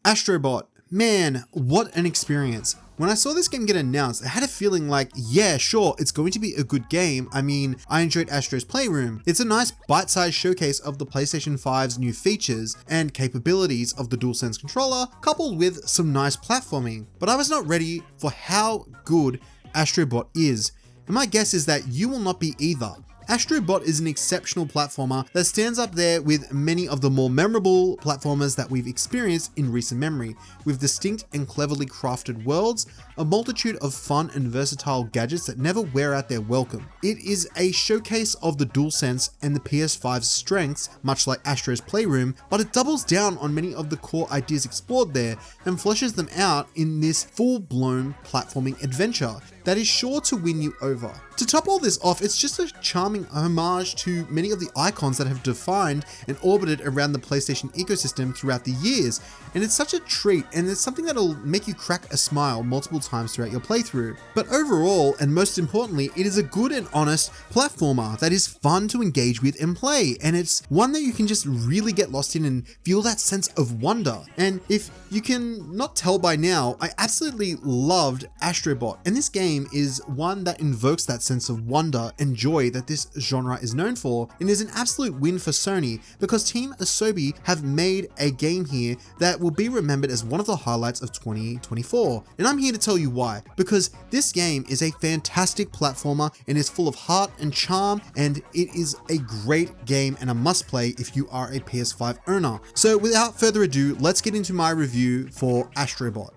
Astro Bot. Man, what an experience. When I saw this game get announced, I had a feeling like, yeah, sure, it's going to be a good game. I mean, I enjoyed Astro's Playroom. It's a nice bite-sized showcase of the PlayStation 5's new features and capabilities of the DualSense controller, coupled with some nice platforming. But I was not ready for how good Astro Bot is. And my guess is that you will not be either. Astro Bot is an exceptional platformer that stands up there with many of the more memorable platformers that we've experienced in recent memory, with distinct and cleverly crafted worlds, a multitude of fun and versatile gadgets that never wear out their welcome. It is a showcase of the DualSense and the PS5's strengths, much like Astro's Playroom, but it doubles down on many of the core ideas explored there and fleshes them out in this full-blown platforming adventure that is sure to win you over. To top all this off, it's just a charming homage to many of the icons that have defined and orbited around the PlayStation ecosystem throughout the years, and it's such a treat, and it's something that'll make you crack a smile multiple times throughout your playthrough. But overall, and most importantly, it is a good and honest platformer that is fun to engage with and play, and it's one that you can just really get lost in and feel that sense of wonder. And if you can not tell by now, I absolutely loved Astro Bot, and this game is one that invokes that sense of wonder and joy that this genre is known for, and is an absolute win for Sony because Team Asobi have made a game here that will be remembered as one of the highlights of 2024. And I'm here to tell you why, because this game is a fantastic platformer and is full of heart and charm, and it is a great game and a must play if you are a PS5 owner. So without further ado, let's get into my review for Astro Bot.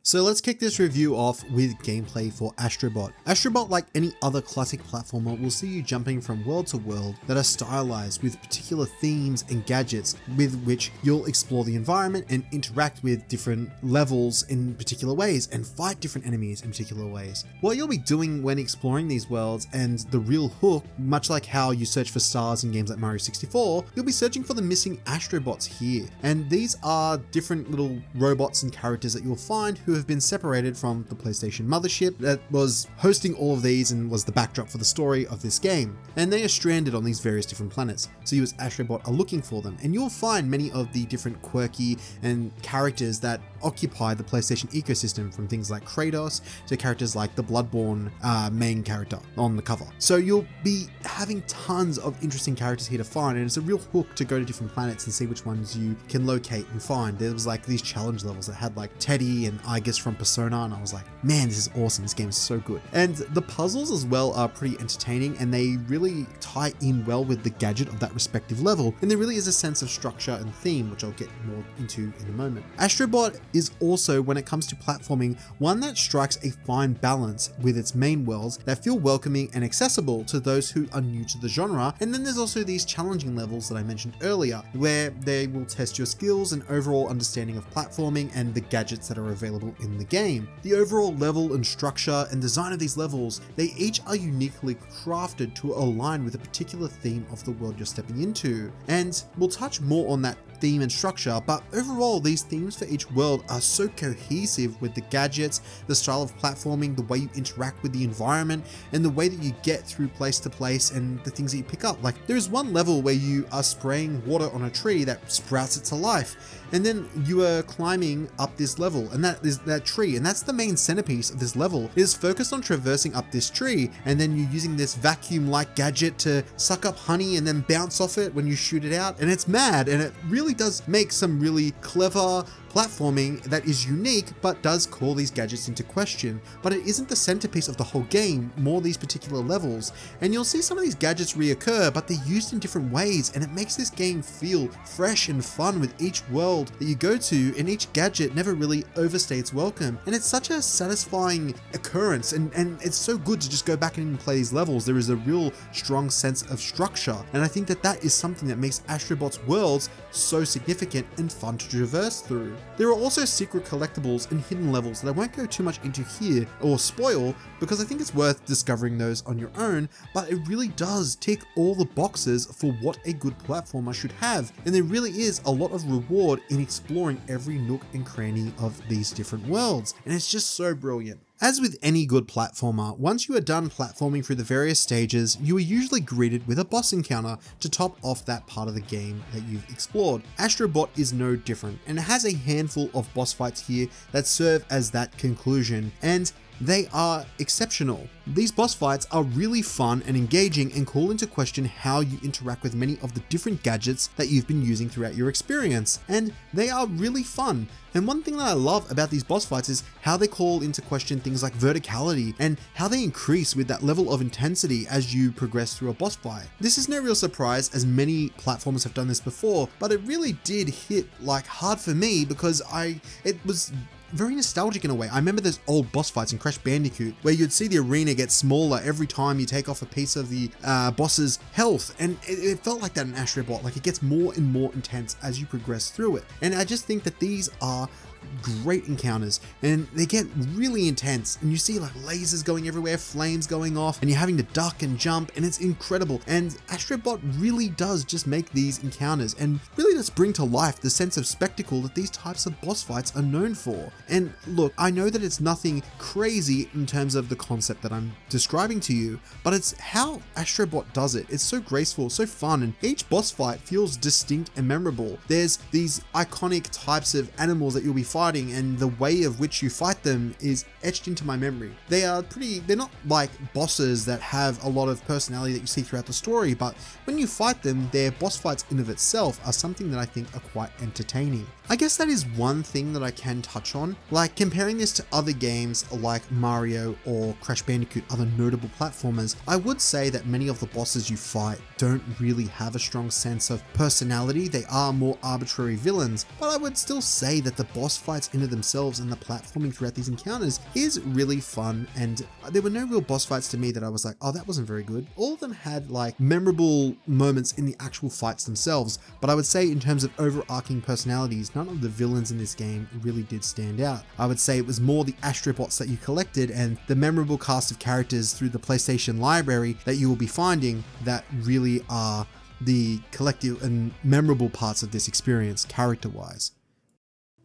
So let's kick this review off with gameplay for Astro Bot. Astro Bot, like any other classic platformer, will see you jumping from world to world that are stylized with particular themes and gadgets with which you'll explore the environment and interact with different levels in particular ways and fight different enemies in particular ways. What you'll be doing when exploring these worlds, and the real hook, much like how you search for stars in games like Mario 64, you'll be searching for the missing Astro Bots here. And these are different little robots and characters that you'll find who have been separated from the PlayStation mothership that was hosting all of these and was the backdrop for the story of this game. And they are stranded on these various different planets. So you as Astro Bot are looking for them, and you'll find many of the different quirky and characters that occupy the PlayStation ecosystem, from things like Kratos to characters like the Bloodborne main character on the cover. So you'll be having tons of interesting characters here to find, and it's a real hook to go to different planets and see which ones you can locate and find. There was like these challenge levels that had like Teddy and Igus from Persona, and I was like, man, this is awesome, this game is so good. And the puzzles as well are pretty entertaining, and they really tie in well with the gadget of that respective level, and there really is a sense of structure and theme, which I'll get more into in a moment. Astro Bot is also, when it comes to platforming, one that strikes a fine balance with its main worlds that feel welcoming and accessible to those who are new to the genre, and then there's also these challenging levels that I mentioned earlier, where they will test your skills and overall understanding of platforming and the gadgets that are available in the game. The overall level and structure and design of these levels, they each are uniquely crafted to align with a particular theme of the world you're stepping into, and we'll touch more on that theme and structure, but overall these themes for each world are so cohesive with the gadgets, the style of platforming, the way you interact with the environment, and the way that you get through place to place and the things that you pick up. Like, there's one level where you are spraying water on a tree that sprouts it to life, and then you are climbing up this level, and that is that tree, and that's the main centerpiece of this level. It is focused on traversing up this tree, and then you're using this vacuum-like gadget to suck up honey and then bounce off it when you shoot it out, and it's mad, and it really does make some really clever platforming that is unique, but does call these gadgets into question. But it isn't the centerpiece of the whole game, more these particular levels. And you'll see some of these gadgets reoccur, but they're used in different ways, and it makes this game feel fresh and fun with each world that you go to, and each gadget never really overstays welcome. And it's such a satisfying occurrence, and it's so good to just go back and play these levels. There is a real strong sense of structure, and I think that that is something that makes Astro Bot's worlds so significant and fun to traverse through. There are also secret collectibles and hidden levels that I won't go too much into here or spoil, because I think it's worth discovering those on your own, but it really does tick all the boxes for what a good platformer should have, and there really is a lot of reward in exploring every nook and cranny of these different worlds, and it's just so brilliant. As with any good platformer, once you are done platforming through the various stages, you are usually greeted with a boss encounter to top off that part of the game that you've explored. Astro Bot is no different, and it has a handful of boss fights here that serve as that conclusion, and they are exceptional. These boss fights are really fun and engaging and call into question how you interact with many of the different gadgets that you've been using throughout your experience, and they are really fun. And one thing that I love about these boss fights is how they call into question things like verticality and how they increase with that level of intensity as you progress through a boss fight. This is no real surprise, as many platformers have done this before, but it really did hit like hard for me because it was very nostalgic in a way. I remember those old boss fights in Crash Bandicoot where you'd see the arena get smaller every time you take off a piece of the boss's health, and it felt like that in Astro Bot. Like, it gets more and more intense as you progress through it, and I just think that these are great encounters, and they get really intense, and you see like lasers going everywhere, flames going off, and you're having to duck and jump, and it's incredible. And Astro Bot really does just make these encounters and really does bring to life the sense of spectacle that these types of boss fights are known for. And look, I know that it's nothing crazy in terms of the concept that I'm describing to you, but it's how Astro Bot does it. It's so graceful, so fun, and each boss fight feels distinct and memorable. There's these iconic types of animals that you'll be fighting, and the way of which you fight them is etched into my memory. They're not like bosses that have a lot of personality that you see throughout the story, but when you fight them, their boss fights in of itself are something that I think are quite entertaining. I guess that is one thing that I can touch on, like comparing this to other games like Mario or Crash Bandicoot, other notable platformers. I would say that many of the bosses you fight don't really have a strong sense of personality. They are more arbitrary villains, but I would still say that the boss fights in of themselves and the platforming throughout these encounters is really fun, and there were no real boss fights to me that I was like, oh, that wasn't very good. All of them had like memorable moments in the actual fights themselves, but I would say in terms of overarching personalities, none of the villains in this game really did stand out. I would say it was more the astrobots that you collected and the memorable cast of characters through the PlayStation library that you will be finding that really are the collective and memorable parts of this experience character-wise.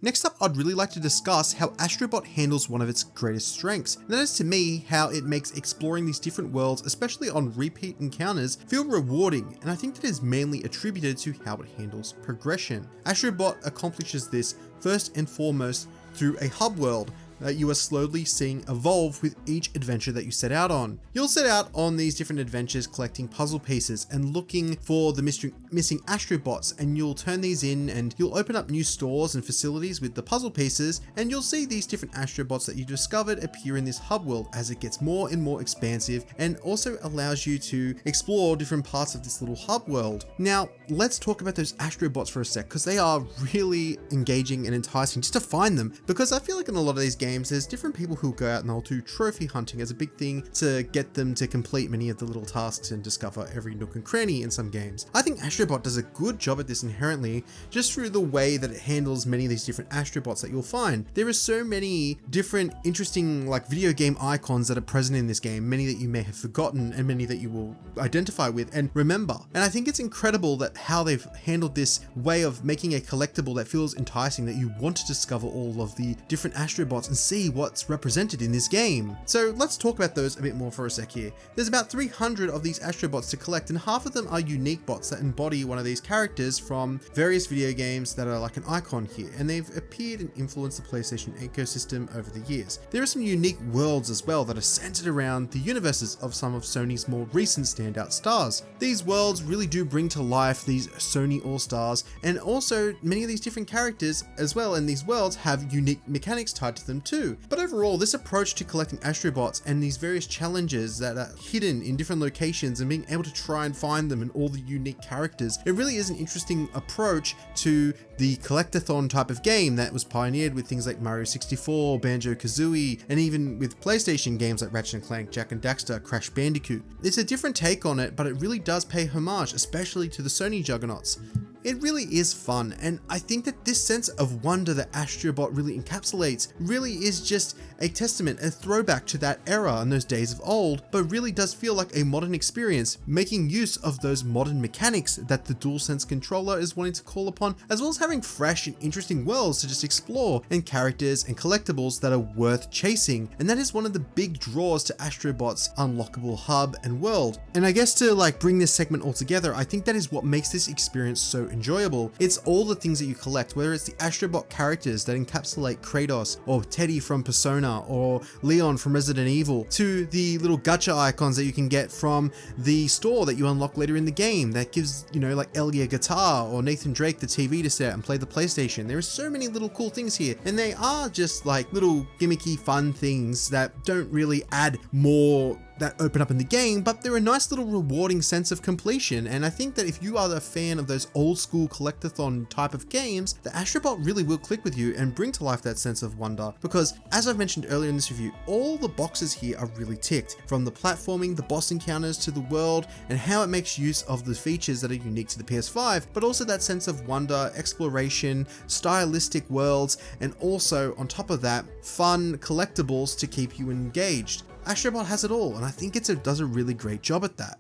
Next up, I'd really like to discuss how Astro Bot handles one of its greatest strengths, and that is to me how it makes exploring these different worlds, especially on repeat encounters, feel rewarding, and I think that is mainly attributed to how it handles progression. Astro Bot accomplishes this first and foremost through a hub world that you are slowly seeing evolve with each adventure that you set out on. You'll set out on these different adventures collecting puzzle pieces and looking for the missing astrobots, and you'll turn these in and you'll open up new stores and facilities with the puzzle pieces, and you'll see these different astrobots that you discovered appear in this hub world as it gets more and more expansive, and also allows you to explore different parts of this little hub world. Now, let's talk about those astrobots for a sec, because they are really engaging and enticing just to find them, because I feel like in a lot of these games there's different people who go out and they'll do trophy hunting as a big thing to get them to complete many of the little tasks and discover every nook and cranny in some games. I think Astro Bot does a good job at this inherently, just through the way that it handles many of these different astrobots that you'll find. There are so many different interesting like video game icons that are present in this game, many that you may have forgotten and many that you will identify with and remember. And I think it's incredible that how they've handled this way of making a collectible that feels enticing, that you want to discover all of the different astrobots and see what's represented in this game. So let's talk about those a bit more for a sec here. There's about 300 of these astrobots to collect, and half of them are unique bots that embody one of these characters from various video games that are like an icon here, and they've appeared and influenced the PlayStation ecosystem over the years. There are some unique worlds as well that are centered around the universes of some of Sony's more recent standout stars. These worlds really do bring to life these Sony all-stars, and also many of these different characters as well in these worlds have unique mechanics tied to them too. But overall, this approach to collecting astrobots and these various challenges that are hidden in different locations and being able to try and find them and all the unique characters, it really is an interesting approach to the collectathon type of game that was pioneered with things like Mario 64, Banjo-Kazooie, and even with PlayStation games like Ratchet & Clank, Jax and Daxter, Crash Bandicoot. It's a different take on it, but it really does pay homage, especially to the Sony juggernauts. It really is fun, and I think that this sense of wonder that Astro Bot really encapsulates really is just a testament, a throwback to that era and those days of old, but really does feel like a modern experience, making use of those modern mechanics that the DualSense controller is wanting to call upon, as well as having fresh and interesting worlds to just explore, and characters and collectibles that are worth chasing. And that is one of the big draws to Astro Bot's unlockable hub and world. And I guess to like bring this segment all together, I think that is what makes this experience so enjoyable. It's all the things that you collect, whether it's the Astro Bot characters that encapsulate Kratos or Teddy from Persona or Leon from Resident Evil, to the little gacha icons that you can get from the store that you unlock later in the game that gives, you know, like Ellie a guitar or Nathan Drake the TV to set and play the PlayStation. There are so many little cool things here, and they are just like little gimmicky fun things that don't really add more that open up in the game, but they're a nice little rewarding sense of completion. And I think that if you are a fan of those old school collectathon type of games, the Astro Bot really will click with you and bring to life that sense of wonder, because as I've mentioned earlier in this review, all the boxes here are really ticked, from the platforming, the boss encounters, to the world and how it makes use of the features that are unique to the PS5, but also that sense of wonder, exploration, stylistic worlds, and also on top of that, fun collectibles to keep you engaged. Astro Bot has it all, and I think it does a really great job at that.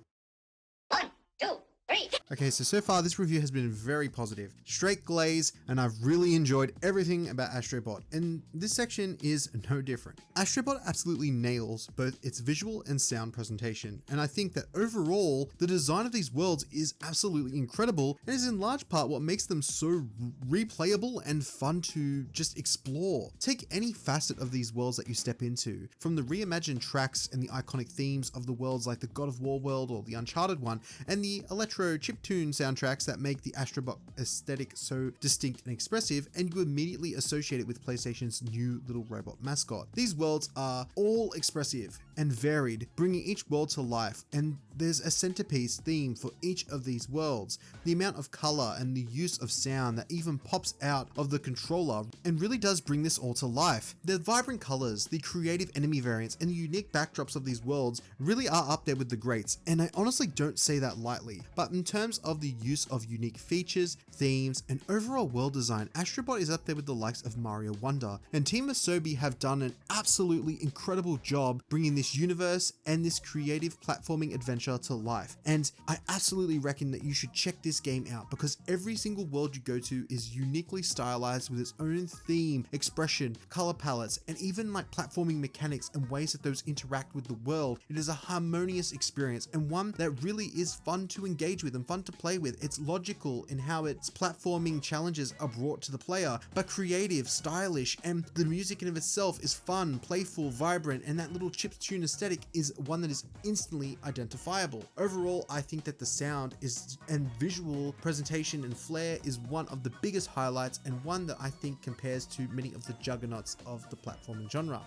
1, 2, 3. Okay, so far this review has been very positive, straight glaze, and I've really enjoyed everything about Astro Bot, and this section is no different. Astro Bot absolutely nails both its visual and sound presentation, and I think that overall, the design of these worlds is absolutely incredible, and is in large part what makes them so replayable and fun to just explore. Take any facet of these worlds that you step into, from the reimagined tracks and the iconic themes of the worlds like the God of War world or the Uncharted one, and the electro chiptune soundtracks that make the Astro Bot aesthetic so distinct and expressive, and you immediately associate it with PlayStation's new little robot mascot. These worlds are all expressive and varied, bringing each world to life, and there's a centerpiece theme for each of these worlds. The amount of color and the use of sound that even pops out of the controller and really does bring this all to life. The vibrant colors, the creative enemy variants, and the unique backdrops of these worlds really are up there with the greats, and I honestly don't say that lightly. But in terms of the use of unique features, themes, and overall world design, Astro Bot is up there with the likes of Mario Wonder, and Team Asobi have done an absolutely incredible job bringing this universe and this creative platforming adventure to life. And I absolutely reckon that you should check this game out, because every single world you go to is uniquely stylized with its own theme, expression, color palettes, and even like platforming mechanics and ways that those interact with the world. It is a harmonious experience, and one that really is fun to engage with and fun to play with. It's logical in how its platforming challenges are brought to the player, but creative, stylish, and the music in of itself is fun, playful, vibrant, and that little chiptune aesthetic is one that is instantly identifiable. Overall, I think that the sound is and visual presentation and flair is one of the biggest highlights, and one that I think compares to many of the juggernauts of the platforming genre.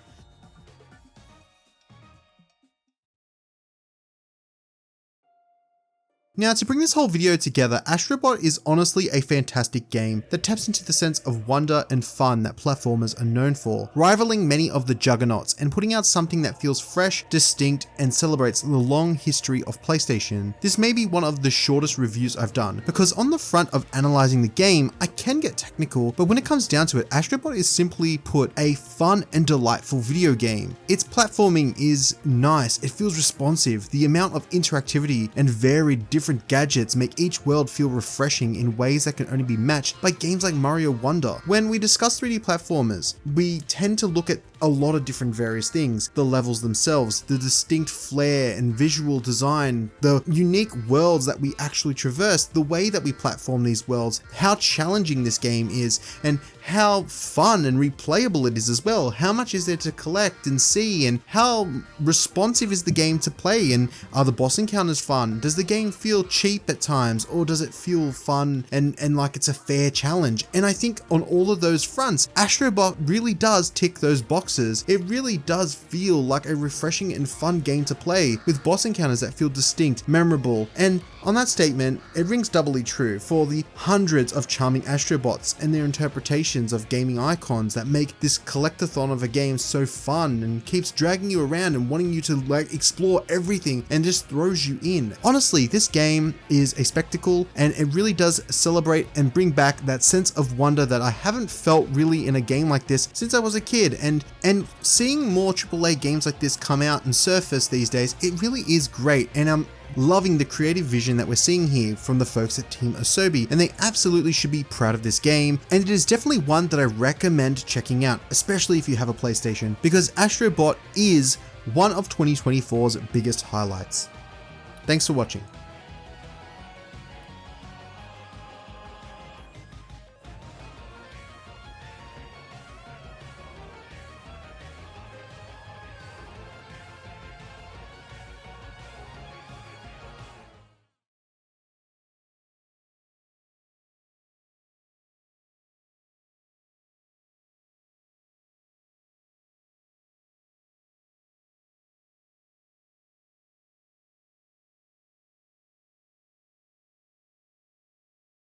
Now, to bring this whole video together, Astro Bot is honestly a fantastic game that taps into the sense of wonder and fun that platformers are known for, rivaling many of the juggernauts and putting out something that feels fresh, distinct, and celebrates the long history of PlayStation. This may be one of the shortest reviews I've done, because on the front of analyzing the game, I can get technical, but when it comes down to it, Astro Bot is simply put a fun and delightful video game. Its platforming is nice, it feels responsive, the amount of interactivity and varied different gadgets make each world feel refreshing in ways that can only be matched by games like Mario Wonder. When we discuss 3D platformers, we tend to look at a lot of different various things: the levels themselves, the distinct flair and visual design, the unique worlds that we actually traverse, the way that we platform these worlds, how challenging this game is, and how fun and replayable it is as well. How much is there to collect and see, and how responsive is the game to play, and are the boss encounters fun? Does the game feel cheap at times, or does it feel fun and like it's a fair challenge? And I think on all of those fronts, Astro Bot really does tick those boxes. It really does feel like a refreshing and fun game to play, with boss encounters that feel distinct, memorable, and On that statement, it rings doubly true for the hundreds of charming astrobots and their interpretations of gaming icons that make this collectathon of a game so fun and keeps dragging you around and wanting you to like explore everything and just throws you in. Honestly, this game is a spectacle and it really does celebrate and bring back that sense of wonder that I haven't felt really in a game like this since I was a kid, and seeing more AAA games like this come out and surface these days, it really is great, and I'm loving the creative vision that we're seeing here from the folks at Team Asobi, and they absolutely should be proud of this game, and it is definitely one that I recommend checking out, especially if you have a PlayStation, because Astro Bot is one of 2024's biggest highlights. Thanks for watching.